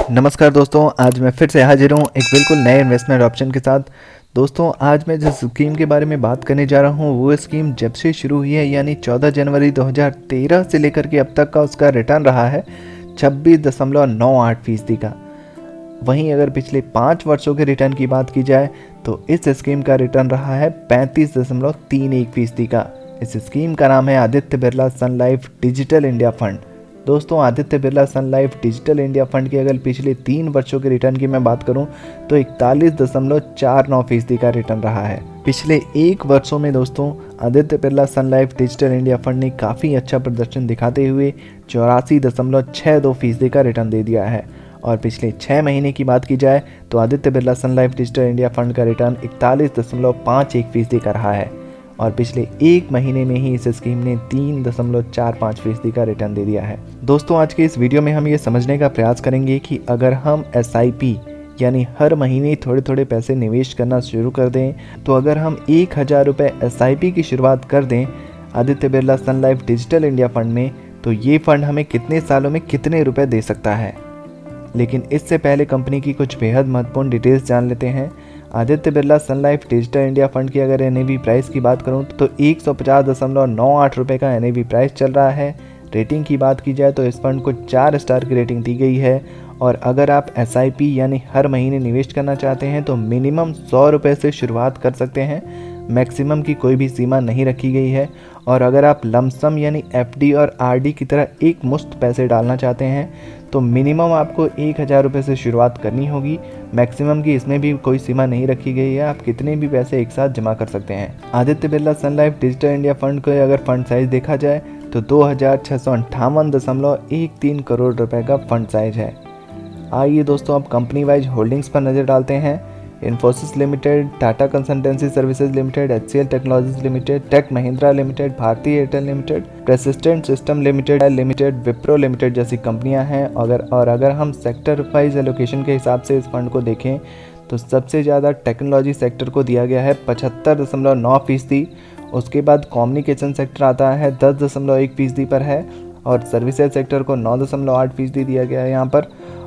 नमस्कार दोस्तों, आज मैं फिर से हाजिर हूँ एक बिल्कुल नए इन्वेस्टमेंट ऑप्शन के साथ। दोस्तों, आज मैं जिस स्कीम के बारे में बात करने जा रहा हूँ वो स्कीम जब से शुरू हुई है यानी 14 जनवरी 2013 से लेकर के अब तक का उसका रिटर्न रहा है 26.98% का। वहीं अगर पिछले 5 वर्षों के रिटर्न की बात की जाए तो इस स्कीम का रिटर्न रहा है 35.31% का। इस स्कीम का नाम है आदित्य बिरला सन लाइफ डिजिटल इंडिया फंड। दोस्तों, आदित्य बिरला सन लाइफ डिजिटल इंडिया फंड के अगर पिछले 3 वर्षों के रिटर्न की मैं बात करूं तो 41.49% का रिटर्न रहा है। पिछले 1 वर्षों में दोस्तों आदित्य बिरला सन लाइफ डिजिटल इंडिया फंड ने काफ़ी अच्छा प्रदर्शन दिखाते हुए 84.62% का रिटर्न दे दिया है। और पिछले 6 महीने की बात की जाए तो आदित्य बिरला सन लाइफ डिजिटल इंडिया फंड का रिटर्न 41.51% का रहा है। और पिछले 1 महीने में ही इस स्कीम ने 3.45% का रिटर्न दे दिया है। दोस्तों, आज के इस वीडियो में हम ये समझने का प्रयास करेंगे कि अगर हम SIP यानी हर महीने थोड़े थोड़े पैसे निवेश करना शुरू कर दें, तो अगर हम 1000 रुपये SIP की शुरुआत कर दें आदित्य बिरला सन लाइफ डिजिटल इंडिया फंड में, तो ये फंड हमें कितने सालों में कितने रुपए दे सकता है। लेकिन इससे पहले कंपनी की कुछ बेहद महत्वपूर्ण डिटेल्स जान लेते हैं। आदित्य बिरला सन लाइफ डिजिटल इंडिया फंड की अगर NAV प्राइस की बात करूं तो 150.98 रुपये का NAV प्राइस चल रहा है। रेटिंग की बात की जाए तो इस फंड को 4 स्टार की रेटिंग दी गई है। और अगर आप SIP यानी हर महीने निवेश करना चाहते हैं तो मिनिमम 100 रुपये से शुरुआत कर सकते हैं। मैक्सिमम की कोई भी सीमा नहीं रखी गई है। और अगर आप लमसम यानी FD और RD की तरह एक मुश्त पैसे डालना चाहते हैं तो मिनिमम आपको 1000 रुपये से शुरुआत करनी होगी। मैक्सिमम की इसमें भी कोई सीमा नहीं रखी गई है, आप कितने भी पैसे एक साथ जमा कर सकते हैं। आदित्य बिरला सन लाइफ डिजिटल इंडिया फंड को अगर फंड साइज देखा जाए तो 2658.13 करोड़ रुपए का फंड साइज है। आइए दोस्तों, अब कंपनी वाइज होल्डिंग्स पर नज़र डालते हैं। Infosys limited, Tata consultancy services limited, HCL technologies limited, tech Mahindra limited, Bharti Airtel limited, persistent system limited, Wipro limited जैसी कंपनियां हैं। अगर हम सेक्टर वाइज एलोकेशन के हिसाब से इस फंड को देखें तो सबसे ज़्यादा टेक्नोलॉजी सेक्टर को दिया गया है 75.9%। उसके बाद कम्युनिकेशन सेक्टर आता है 10.1% पर है। और सर्विसेज सेक्टर को 9.8% दिया गया है यहाँ पर।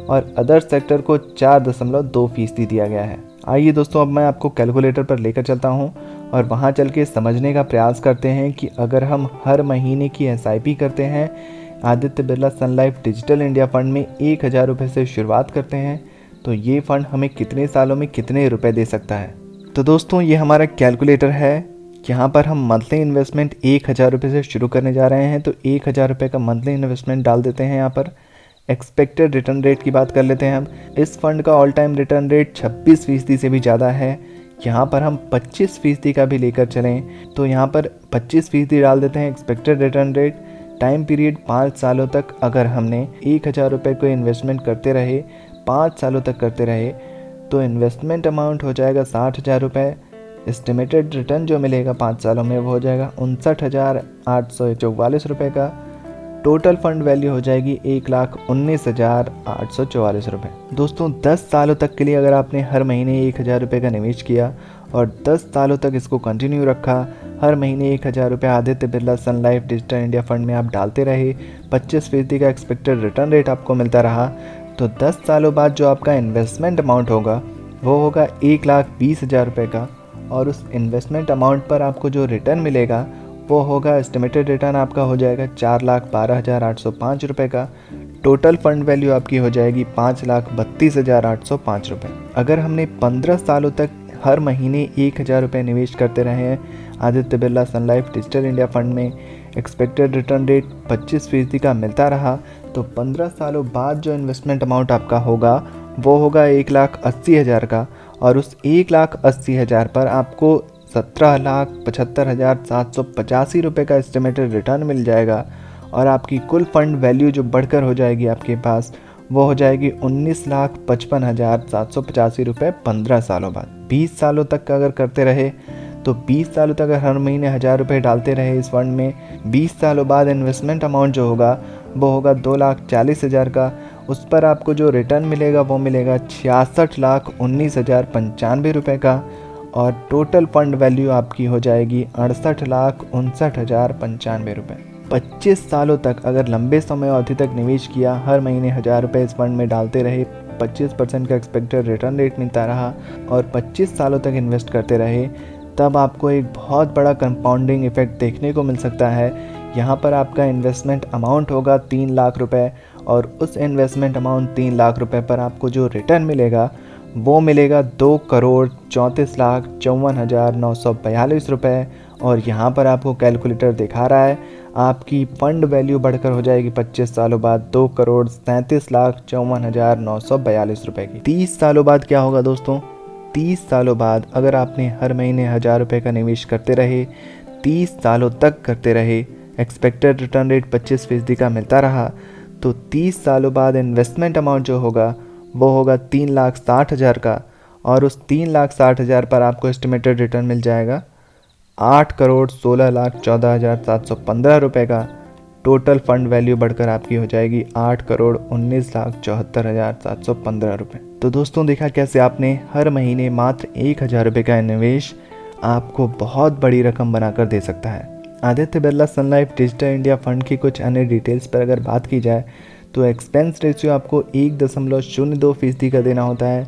और अदर सेक्टर को 4.2% दिया गया है। आइए दोस्तों, अब मैं आपको कैलकुलेटर पर लेकर चलता हूँ और वहाँ चल के समझने का प्रयास करते हैं कि अगर हम हर महीने की SIP करते हैं आदित्य बिरला सन लाइफ डिजिटल इंडिया फंड में 1000 रुपये से शुरुआत करते हैं तो ये फंड हमें कितने सालों में कितने रुपए दे सकता है। तो दोस्तों, ये हमारा कैलकुलेटर है। यहाँ पर हम मंथली इन्वेस्टमेंट 1000 रुपये से शुरू करने जा रहे हैं तो 1000 रुपये का मंथली इन्वेस्टमेंट डाल देते हैं। यहाँ पर एक्सपेक्टेड रिटर्न रेट की बात कर लेते हैं हम। इस फंड का ऑल टाइम रिटर्न रेट 26% से भी ज़्यादा है। यहाँ पर हम 25% का भी लेकर चलें तो यहाँ पर 25% डाल देते हैं expected return rate. Time period 5 सालों तक अगर हमने 1000 रुपये को इन्वेस्टमेंट करते रहे, 5 सालों तक करते रहे तो इन्वेस्टमेंट अमाउंट हो जाएगा 60,000 रुपये। एस्टिमेटेड रिटर्न जो मिलेगा 5 सालों में वो हो जाएगा 59,844 रुपये का। टोटल फंड वैल्यू हो जाएगी 1,19,844 रुपये। दोस्तों, 10 सालों तक के लिए अगर आपने हर महीने 1000 रुपये का निवेश किया और 10 सालों तक इसको कंटिन्यू रखा, हर महीने 1000 रुपये आदित्य बिरला सन लाइफ डिजिटल इंडिया फंड में आप डालते रहे, 25% का एक्सपेक्टेड रिटर्न रेट आपको मिलता रहा, तो 10 सालों बाद जो आपका इन्वेस्टमेंट अमाउंट होगा वो होगा 1,20,000 रुपये का। और उस इन्वेस्टमेंट अमाउंट पर आपको जो रिटर्न मिलेगा वो होगा, एस्टिमेटेड रिटर्न आपका हो जाएगा 4,12,805 रुपये का। टोटल फंड वैल्यू आपकी हो जाएगी 5,32,805 रुपये। अगर हमने 15 सालों तक हर महीने 1000 रुपये निवेश करते रहे हैं आदित्य बिरला सन लाइफ डिजिटल इंडिया फंड में, एक्सपेक्टेड रिटर्न रेट 25% का मिलता रहा, तो 15 सालों बाद जो इन्वेस्टमेंट अमाउंट आपका होगा वो होगा 1,80,000 का। और उस 1,80,000 पर आपको 17,75,785 रुपये का एस्टिमेटेड रिटर्न मिल जाएगा। और आपकी कुल फंड वैल्यू जो बढ़कर हो जाएगी आपके पास वो हो जाएगी 19,55,785 रुपये 15 सालों बाद। 20 सालों तक अगर करते रहे तो 20 सालों तक अगर हर महीने 1000 रुपये डालते रहे इस फंड में, 20 सालों बाद इन्वेस्टमेंट अमाउंट जो होगा वो होगा 2,40,000 का। उस पर आपको जो रिटर्न मिलेगा वो मिलेगा 66,19,095 रुपये का। और टोटल फंड वैल्यू आपकी हो जाएगी 68,59,095 रुपये। 25 सालों तक अगर लंबे समय अवधि तक निवेश किया, हर महीने 1000 रुपये इस फंड में डालते रहे, 25% का एक्सपेक्टेड रिटर्न रेट मिलता रहा और 25 सालों तक इन्वेस्ट करते रहे, तब आपको एक बहुत बड़ा कंपाउंडिंग इफेक्ट देखने को मिल सकता है। यहाँ पर आपका इन्वेस्टमेंट अमाउंट होगा 3 लाख रुपए और उस इन्वेस्टमेंट अमाउंट 3 लाख रुपए पर आपको जो रिटर्न मिलेगा वो मिलेगा 2,34,54,942 रुपये। और यहाँ पर आपको कैलकुलेटर दिखा रहा है आपकी फ़ंड वैल्यू बढ़कर हो जाएगी 25 सालों बाद 2,37,54,942 रुपये की। 30 सालों बाद क्या होगा दोस्तों? 30 सालों बाद अगर आपने हर महीने 1000 रुपये का निवेश करते रहे, 30 सालों तक करते रहे, एक्सपेक्टेड रिटर्न रेट 25% का मिलता रहा, तो 30 सालों बाद इन्वेस्टमेंट अमाउंट जो होगा वो होगा 3,60,000 का और उस 3,60,000 पर आपको एस्टिमेटेड रिटर्न मिल जाएगा 8,16,14,715 रुपये का। टोटल फंड वैल्यू बढ़कर आपकी हो जाएगी 8,19,74,715 रुपये। तो दोस्तों देखा कैसे आपने हर महीने मात्र 1,000 रुपये का निवेश आपको बहुत बड़ी रकम बनाकर दे सकता है। आदित्य बिरला सन लाइफ डिजिटल इंडिया फंड की कुछ अन्य डिटेल्स पर अगर बात की जाए तो एक्सपेंस रेशियो आपको 1.02% का देना होता है।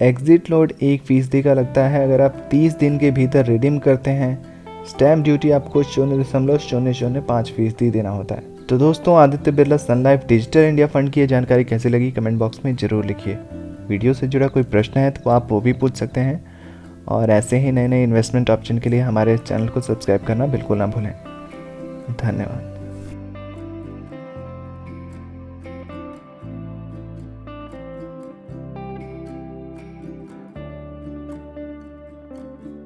एग्जिट लोड 1% का लगता है अगर आप 30 दिन के भीतर रिडीम करते हैं। स्टैम्प ड्यूटी आपको 0.005% देना होता है। तो दोस्तों आदित्य बिरला सन लाइफ डिजिटल इंडिया फंड की ये जानकारी कैसी लगी कमेंट बॉक्स में ज़रूर लिखिए। वीडियो से जुड़ा कोई प्रश्न है तो आप वो भी पूछ सकते हैं और ऐसे ही नए नए इन्वेस्टमेंट ऑप्शन के लिए हमारे चैनल को सब्सक्राइब करना बिल्कुल ना भूलें। धन्यवाद।